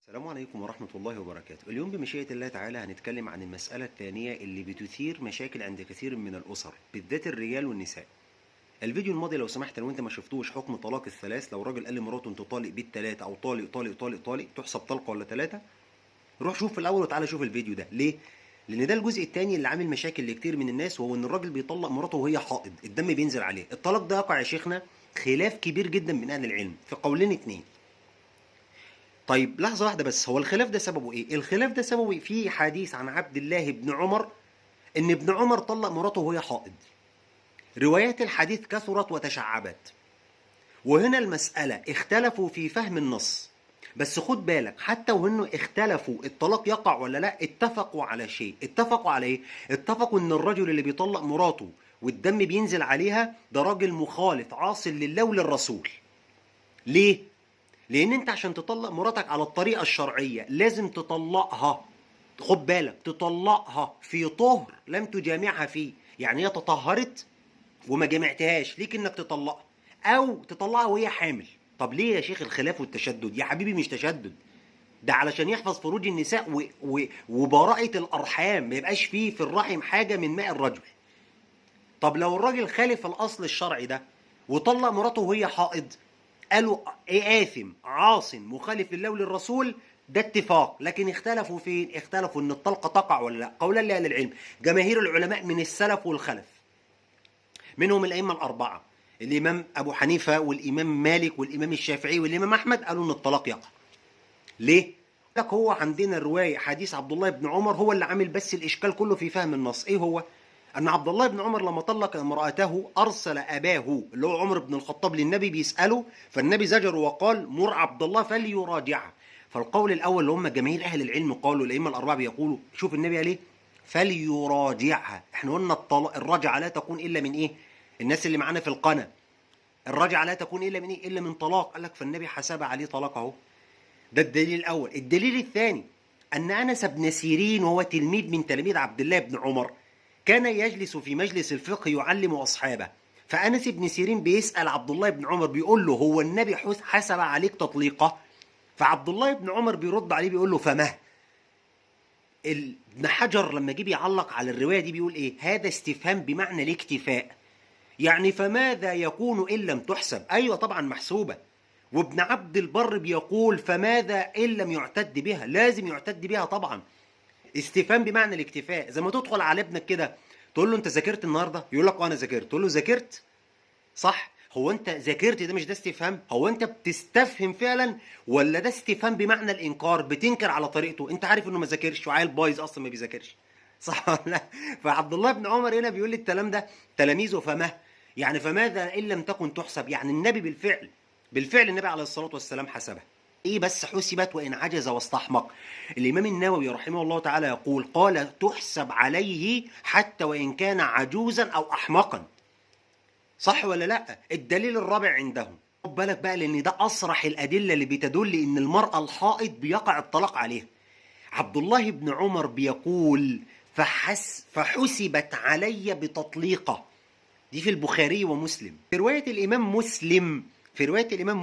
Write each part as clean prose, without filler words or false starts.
السلام عليكم ورحمة الله وبركاته. اليوم بمشيئة الله تعالى هنتكلم عن المسألة الثانية اللي بتثير مشاكل عند كثير من الأسر بالذات الرجال والنساء. الفيديو الماضي لو سمحت لو انت ما شفتوش حكم طلاق الثلاث، لو راجل قال لمراته انت طالق بالثلاثة او طالق طالق طالق طالق تحسب طلقة ولا ثلاثة، روح شوف في الأول وتعالى شوف الفيديو ده. ليه؟ لأن ده الجزء الثاني اللي عامل مشاكل لكتير من الناس، وهو إن الراجل بيطلق مراته وهي حائض، الدم بينزل عليه. الطلاق ده يقع يا شيخنا خلاف كبير جدا من أهل العلم في قولين اتنين. طيب لحظة واحدة بس، هو الخلاف ده سببه ايه؟ الخلاف ده سببه في حديث عن عبد الله بن عمر ان ابن عمر طلق مراته وهي حائض. روايات الحديث كثرت وتشعبت، وهنا المسألة اختلفوا في فهم النص. بس خد بالك، حتى وانه اختلفوا الطلاق يقع ولا لا، اتفقوا على شيء. اتفقوا على ايه؟ اتفقوا ان الرجل اللي بيطلق مراته والدم بينزل عليها ده راجل مخالف عاصي لله وللرسول. ليه؟ لان انت عشان تطلق مراتك على الطريقه الشرعيه لازم تطلقها، خد بالك، تطلقها في طهر لم تجامعها فيه. يعني هي تطهرت وما جامعتهاش، ليك انك تطلقها، او تطلقها وهي حامل. طب ليه يا شيخ الخلاف والتشدد؟ يا حبيبي مش تشدد، ده علشان يحفظ فروج النساء وبراءة الارحام، ما يبقاش فيه في الرحم حاجه من ماء الرجل. طب لو الراجل خالف الاصل الشرعي ده وطلق مراته وهي حائض، قالوا ايه؟ آثم عاص مخالف لله وللرسول، ده اتفاق. لكن اختلفوا فين؟ اختلفوا ان الطلقه تقع ولا لا. قولا لاهل العلم، جماهير العلماء من السلف والخلف، منهم الائمه الاربعه، الامام ابو حنيفه والامام مالك والامام الشافعي والامام احمد، قالوا ان الطلاق يقع. ليه؟ لك هو عندنا روايه حديث عبد الله بن عمر هو اللي عامل بس الاشكال كله في فهم النص. ايه هو؟ أن عبد الله بن عمر لما طلق امرأته أرسل أباه اللي هو عمر بن الخطاب للنبي بيسأله، فالنبي زجره وقال مر عبد الله فليراجعها. فالقول الأول اللي هم جماهير أهل العلم قالوا، الأئمة الأربعة بيقولوا، شوف النبي قال إيه؟ فليراجعها. إحنا قلنا الرجعة لا تكون إلا من إيه؟ الناس اللي معانا في القنا، الرجعة لا تكون إلا من إيه؟ إلا من طلاق. قال لك فالنبي حسب عليه طلاق أهو. ده الدليل الأول. الدليل الثاني أن أنس بن سيرين وهو تلميذ من تلاميذ عبد الله بن عمر كان يجلس في مجلس الفقه يعلم أصحابه، فأنس بن سيرين بيسأل عبد الله بن عمر بيقول له هو النبي حسب عليك تطليقه؟ فعبد الله بن عمر بيرد عليه بيقول له فما. ابن حجر لما جه بيعلق على الرواية دي بيقول ايه؟ هذا استفهام بمعنى الاكتفاء، يعني فماذا يكون إن لم تحسب؟ أيوة طبعا محسوبة. وابن عبد البر بيقول فماذا إن لم يعتد بها؟ لازم يعتد بها طبعا. استفهام بمعنى الاكتفاء، زي ما تدخل على ابنك كده تقول له انت ذاكرت النهارده؟ يقول لك انا ذاكرت. تقول له ذاكرت؟ صح. هو انت ذاكرت ده مش ده استفهام؟ هو انت بتستفهم فعلا ولا ده استفهام بمعنى الانكار؟ بتنكر على طريقته، انت عارف انه ما ذاكرش وعيل بايظ اصلا ما بيذاكرش، صح ولا لا؟ فعبد الله بن عمر هنا بيقول لي الكلام ده تلاميذه فما، يعني فماذا ان لم تكن تحسب؟ يعني النبي بالفعل النبي عليه الصلاه والسلام حسبها. ايه بس حسبت وان عجز واستحمق. الامام النووي رحمه الله تعالى يقول قال تحسب عليه حتى وان كان عجوزا او احمقا. صح ولا لا؟ الدليل الرابع عندهم، خد بالك بقى لان ده اصرح الادله اللي بتدل ان المراه الحائض بيقع الطلاق عليها. عبد الله بن عمر بيقول فحسبت علي بتطليقه. دي في البخاري ومسلم. في رواية الإمام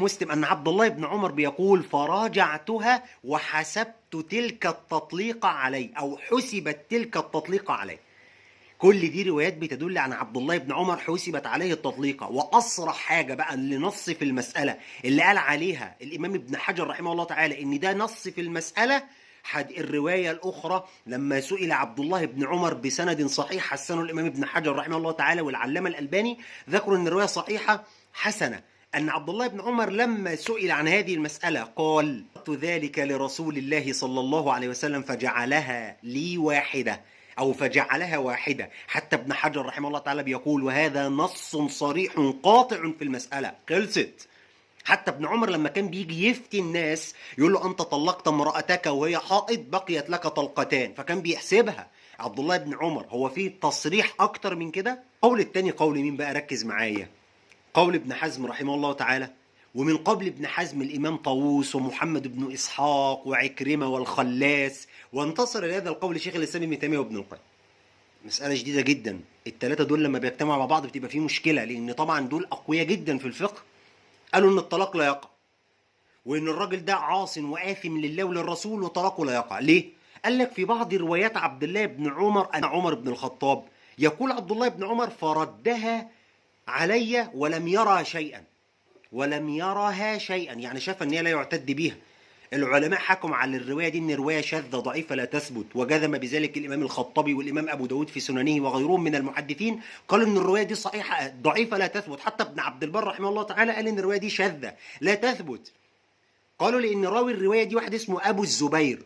مسلم أن عبد الله بن عمر بيقول فراجعتها وحسبت تلك التطليق علي، أو حسبت تلك التطليق علي. كل دي روايات بتدل عن عبد الله بن عمر حسبت عليه التطليقة. وأصرح حاجة بقى اللي نص في المسألة اللي قال عليها الإمام ابن حجر رحمه الله تعالى إن ده نص في المسألة، الرواية الأخرى لما سئل عبد الله بن عمر بسند صحيح حسنه الإمام ابن حجر رحمه الله تعالى والعلامة الألباني ذكروا أن الرواية صحيحة حسنة، أن عبد الله بن عمر لما سئل عن هذه المسألة قال ذلك لرسول الله صلى الله عليه وسلم فجعلها لي واحدة، أو فجعلها واحدة. حتى ابن حجر رحمه الله تعالى بيقول وهذا نص صريح قاطع في المسألة. خلصت. حتى ابن عمر لما كان بيجي يفتي الناس يقول له أنت طلقت امرأتك وهي حائض بقيت لك طلقتان، فكان بيحسبها عبد الله بن عمر. هو في تصريح أكتر من كده؟ قول التاني قول مين بقى؟ ركز معايا. قول ابن حزم رحمه الله تعالى، ومن قبل ابن حزم الإمام طاووس ومحمد بن إسحاق وعكرمة والخلاس، وانتصر لهذا القول شيخ الإسلام ابن تيمية وابن القيم. مسألة جديدة جدا. الثلاثة دول لما بيجتمعوا مع بعض بتبقى فيه مشكلة، لأن طبعا دول أقوياء جدا في الفقه. قالوا إن الطلاق لا يقع، وان الراجل ده عاص وآثم لله وللرسول وطلاقه لا يقع. ليه؟ قال لك في بعض روايات عبد الله بن عمر أن عمر بن الخطاب، يقول عبد الله بن عمر فردها علي ولم يرى شيئا، ولم يرها شيئا، يعني شاف ان هي لا يعتد بها. العلماء حكموا على الروايه دي ان روايه شاذه ضعيفه لا تثبت، وجزم بذلك الامام الخطابي والامام ابو داود في سننه وغيرهم من المحدثين، قالوا ان الروايه دي صحيحه ضعيفه لا تثبت. حتى ابن عبد البر رحمه الله تعالى قال ان الروايه دي شاذه لا تثبت. قالوا لان راوي الروايه دي واحد اسمه ابو الزبير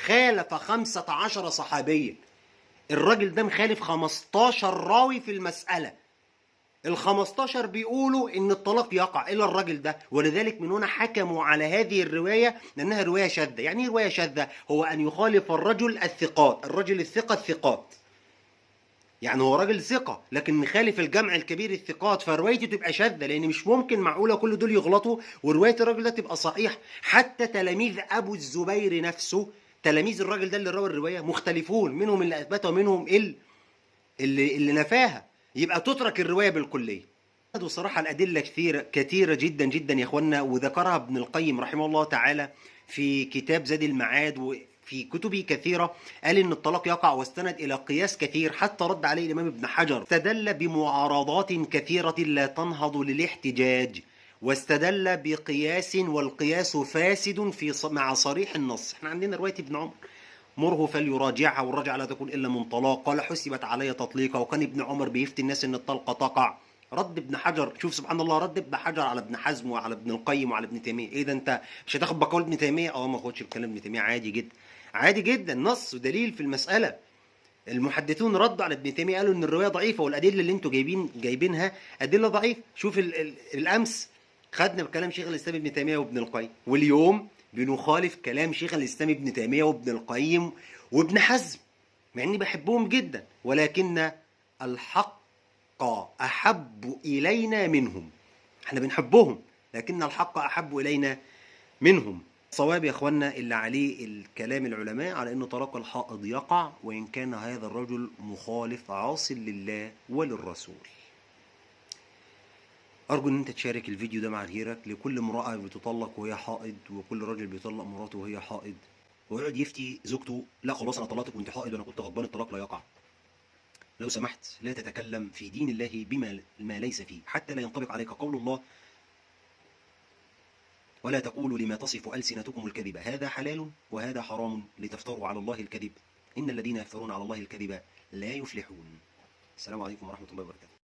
خالف 15 صحابيا. الراجل ده مخالف 15 راوي في المساله، ال15 بيقولوا ان الطلاق يقع الا الراجل ده، ولذلك من هنا حكموا على هذه الروايه لانها روايه شاذه. يعني ايه روايه شاذه؟ هو ان يخالف الرجل الثقات، الرجل الثقه الثقات، يعني هو راجل ثقه لكن مخالف الجمع الكبير الثقات، فروايته تبقى شاذه، لان مش ممكن معقوله كل دول يغلطوا وروايه الراجل ده تبقى صحيح. حتى تلاميذ ابو الزبير نفسه، تلاميذ الراجل ده اللي روى الروايه مختلفون، منهم اللي اثبتها ومنهم اللي نفاها، يبقى تترك الروايه بالكليه. وصراحه الادله كثيره جدا جدا يا اخوانا، وذكرها ابن القيم رحمه الله تعالى في كتاب زاد المعاد وفي كتبه كثيره. قال ان الطلاق يقع واستند الى قياس كثير، حتى رد عليه الامام ابن حجر، استدل بمعارضات كثيره لا تنهض للاحتجاج، واستدل بقياس والقياس فاسد مع صريح النص. احنا عندنا روايه ابن عمر مره فليراجعها والرجعه لا تكون الا من طلاق، قال حسبت علي تطليقه، وكان ابن عمر بيفتي الناس ان الطلقه تقع. رد ابن حجر، شوف سبحان الله، رد ابن حجر على ابن حزم وعلى ابن القيم وعلى ابن تيميه. ايه ده انت مش هتاخد بقول ابن تيميه؟ ما اخدش بكلام ابن تيميه، عادي جدا، عادي جدا، نص ودليل في المساله. المحدثون ردوا على ابن تيميه قالوا ان الروايه ضعيفه والادله اللي انتوا جايبينها ادله ضعيفه. شوف الامس خدنا بكلام شيخ الاسلام ابن تيميه وابن القيم، واليوم بنخالف كلام شيخ الاسلام ابن تيميه وابن القيم وابن حزم، مع اني بحبهم جدا، ولكن الحق احب الينا منهم. احنا بنحبهم لكن الحق احب الينا منهم. صواب يا اخوانا اللي عليه الكلام العلماء على ان طلاق الحائض يقع وان كان هذا الرجل مخالف عاص لله وللرسول. ارجو ان انت تشارك الفيديو ده مع غيرك، لكل امرأة بتطلق وهي حائض، وكل راجل بيطلق مراته وهي حائض ويقعد يفتي زوجته لا خلاص انا طلقتك وانت حائض وانا كنت غضبان الطلاق لا يقع. لو سمحت لا تتكلم في دين الله بما ليس فيه، حتى لا ينطبق عليك قول الله ولا تقولوا لما تصف ألسنتكم الكذب هذا حلال وهذا حرام لتفتروا على الله الكذب إن الذين يفترون على الله الكذب لا يفلحون. السلام عليكم ورحمة الله وبركاته.